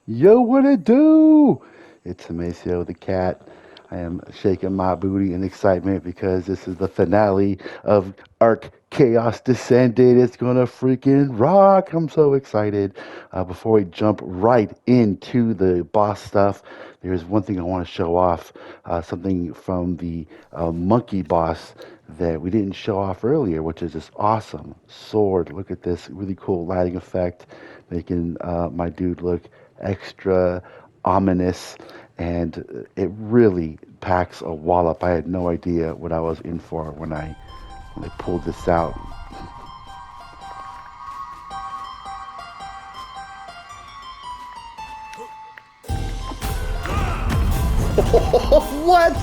Yo, what it do? It's Amacio the cat. I am shaking my booty in excitement because this is the finale of Ark Chaos Descended. It's gonna freaking rock. I'm so excited. Before we jump right into the boss stuff, there's one thing I want to show off. Something from the monkey boss that we didn't show off earlier, which is this awesome sword. Look at this really cool lighting effect, making my dude look extra ominous, and it really packs a wallop. I had no idea what I was in for when I pulled this out. What?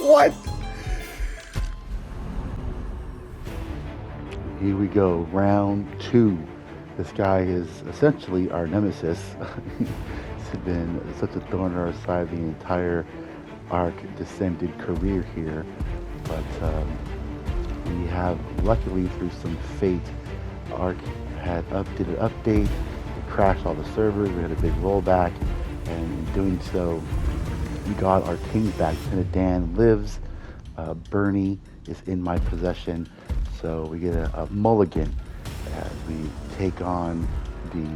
What? Here we go, round two. This guy is essentially our nemesis. He's been such a thorn in our side the entire Ark Descended career here. But we have, luckily through some fate, Ark did an update. It crashed all the servers. We had a big rollback, and in doing so, we got our king back. Lieutenant Dan lives. Bernie is in my possession. So we get a mulligan as we take on the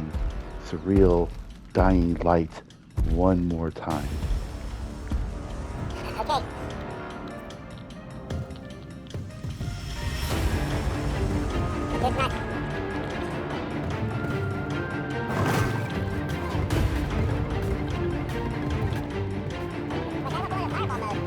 surreal dying light one more time. Okay. Good night.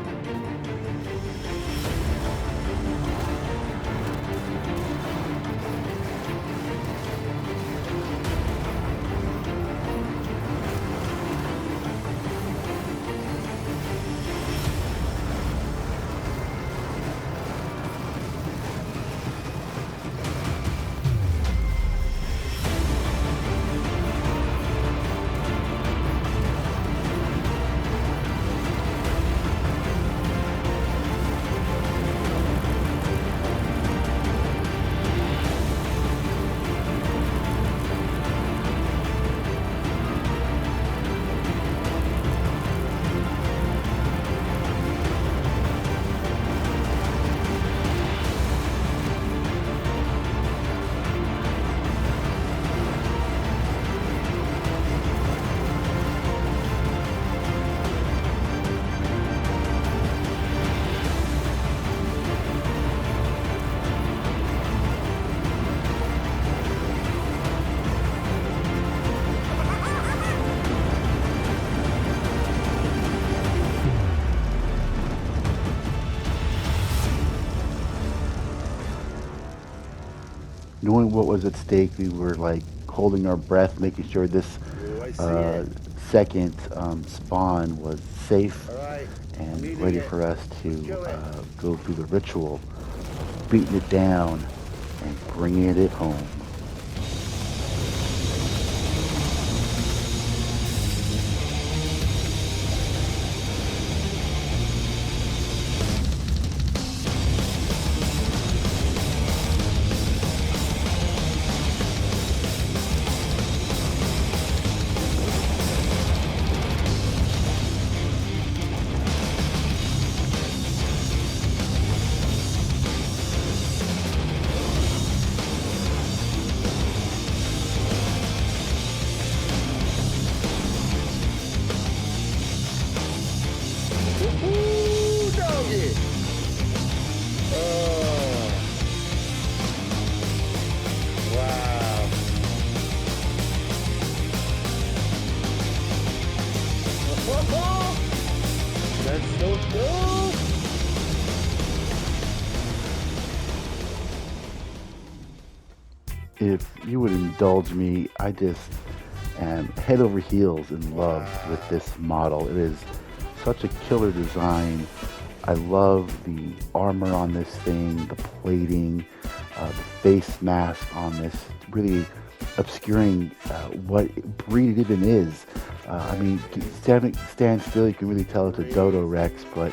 Knowing what was at stake, we were like holding our breath, making sure this Oh, I see uh, it. second spawn was safe All right. and Meeting ready it. for us Let's to kill it. go through the ritual, beating it down and bringing it home. Ooh, doggy. Oh. Wow. That's so cool. if you would indulge me, I just am head over heels in love with Wow. this model. It is such a killer design. I love the armor on this thing, the plating, the face mask on this, really obscuring what breed it even is. I mean, stand still, you can really tell it's a Dodo Rex, but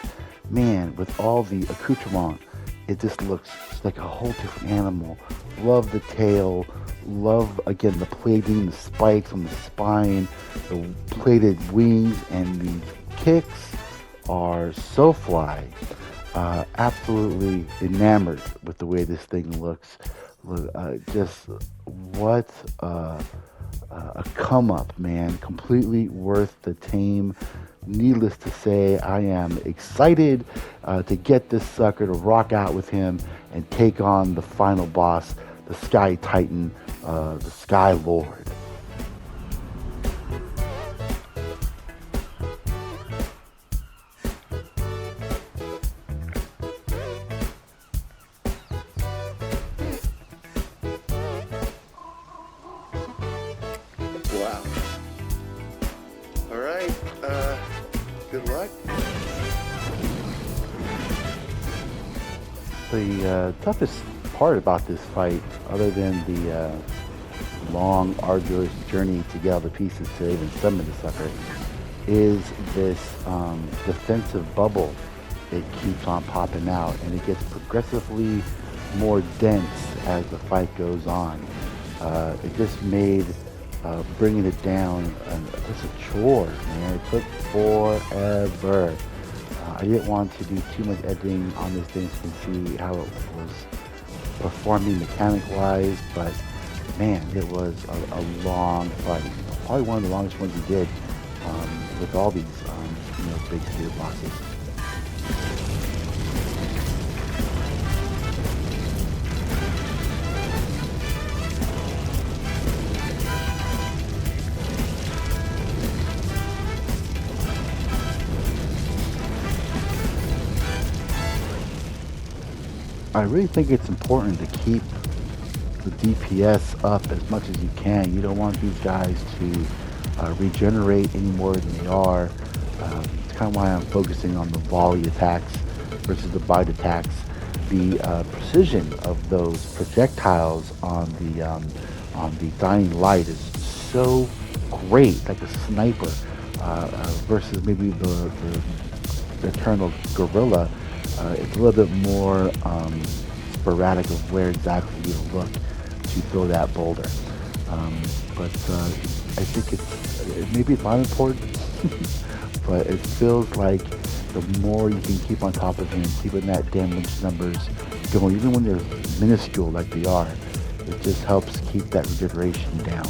man, with all the accoutrement, it just looks like a whole different animal. Love the tail, love again the plating, the spikes on the spine, the plated wings, and the kicks are so fly. Absolutely enamored with the way this thing looks. Just what a come up, man. Completely worth the tame. Needless to say, I am excited to get this sucker to rock out with him and take on the final boss, the Sky Titan, the Skylord. Wow. All right. Good luck. The toughest part about this fight, other than the long, arduous journey to get all the pieces to even summon the sucker, is this defensive bubble that keeps on popping out, and it gets progressively more dense as the fight goes on. It just made bringing it down just a chore, man. It took forever. I didn't want to do too much editing on this thing so you can see how it was performing mechanic-wise, but man, it was a long fight. Probably one of the longest ones we did with all these, big spirit bosses. I really think it's important to keep the DPS up as much as you can. You don't want these guys to regenerate any more than they are. It's kind of why I'm focusing on the volley attacks versus the bite attacks. The precision of those projectiles on the dying light is so great, like a sniper, versus maybe the eternal gorilla. It's a little bit more sporadic of where exactly you look to throw that boulder. But I think maybe it's not important, but it feels like the more you can keep on top of him, keeping that damage numbers going, even when they're minuscule like they are, it just helps keep that regeneration down.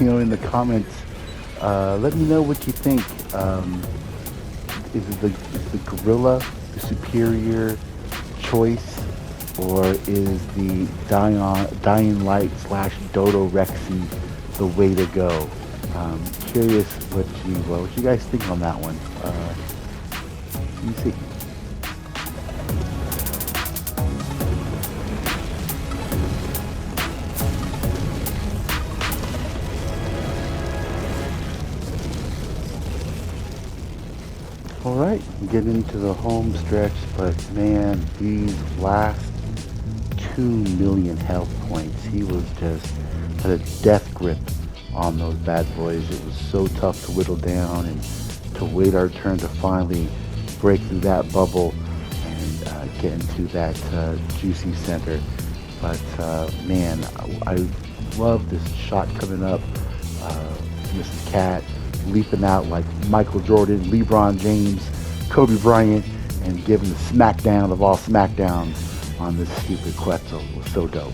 in the comments. Let me know what you think. Is the gorilla the superior choice, or is the Dying Light slash Dodo Rexy the way to go? Curious what you guys think on that one. Let me see. All right, getting into the home stretch, but man, these last 2 million health points, he was just had a death grip on those bad boys. It was so tough to whittle down and to wait our turn to finally break through that bubble and get into that juicy center. But man, I love this shot coming up. Mrs. Cat leaping out like Michael Jordan, LeBron James, Kobe Bryant, and giving the smackdown of all smackdowns on this stupid Quetzal. It was so dope.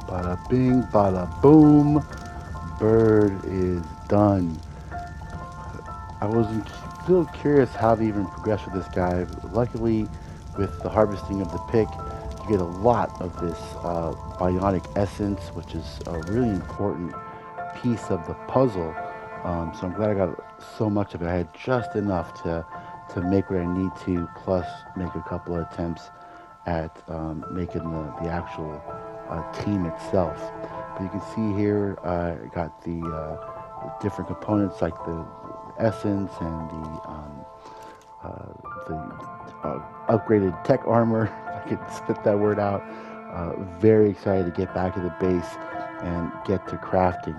Bada bing, bada boom. Bird is done. I was still curious how to even progress with this guy. Luckily, with the harvesting of the pick, you get a lot of this bionic essence, which is a really important piece of the puzzle. So I'm glad I got so much of it. I had just enough to make what I need to, plus make a couple of attempts at making the actual team itself. But you can see here, I got different components like the essence and the upgraded tech armor. If I could spit that word out. Very excited to get back to the base and get to crafting.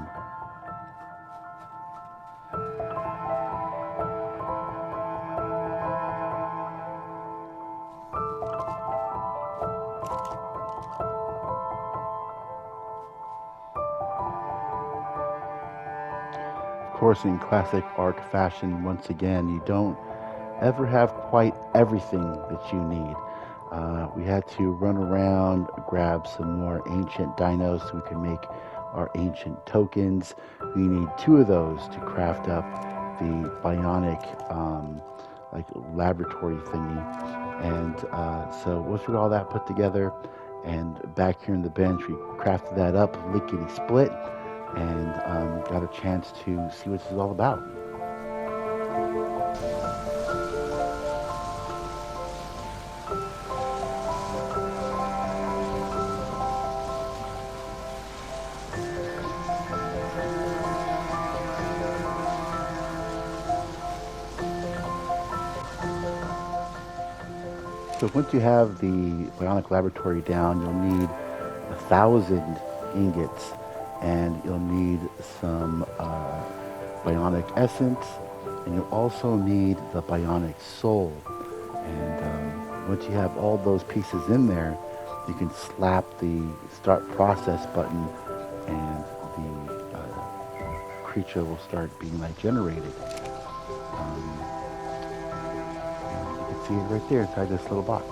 Of course, in classic Ark fashion, once again, you don't ever have quite everything that you need. We had to run around, grab some more ancient dinos so we can make our ancient tokens. We need two of those to craft up the bionic like laboratory thingy. And so once we got all that put together, and back here in the bench, we crafted that up, lickety split, and got a chance to see what this is all about. So once you have the bionic laboratory down, you'll need 1,000 ingots, and you'll need some bionic essence, and you'll also need the bionic soul. And once you have all those pieces in there, you can slap the start process button, and the creature will start being like generated. And you can see it right there inside this little box.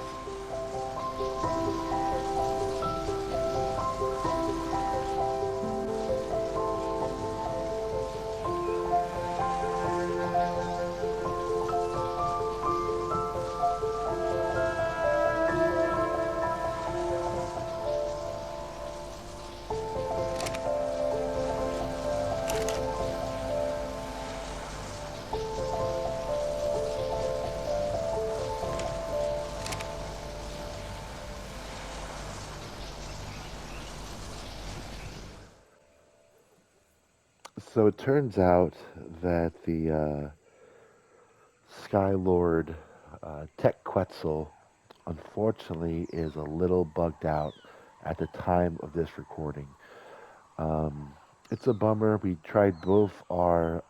So it turns out that the Skylord Tech Quetzal, unfortunately, is a little bugged out at the time of this recording. It's a bummer. We tried both our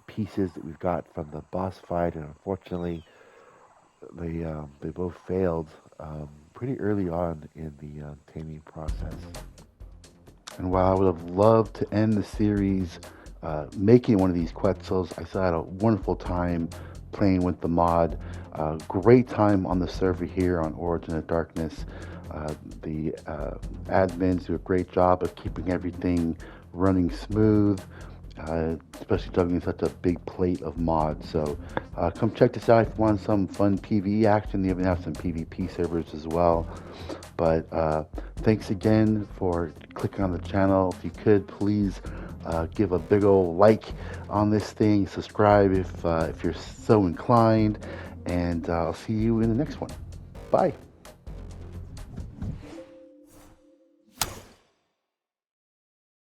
pieces that we've got from the boss fight, and unfortunately, they both failed pretty early on in the taming process. And while I would have loved to end the series making one of these Quetzals, I still had a wonderful time playing with the mod. Great time on the server here on Origin of Darkness. The admins do a great job of keeping everything running smooth, especially juggling such a big plate of mods. So come check this out if you want some fun PvE action. They even have some PvP servers as well. But thanks again for clicking on the channel. If you could, please give a big old like on this thing. Subscribe if you're so inclined. And I'll see you in the next one. Bye.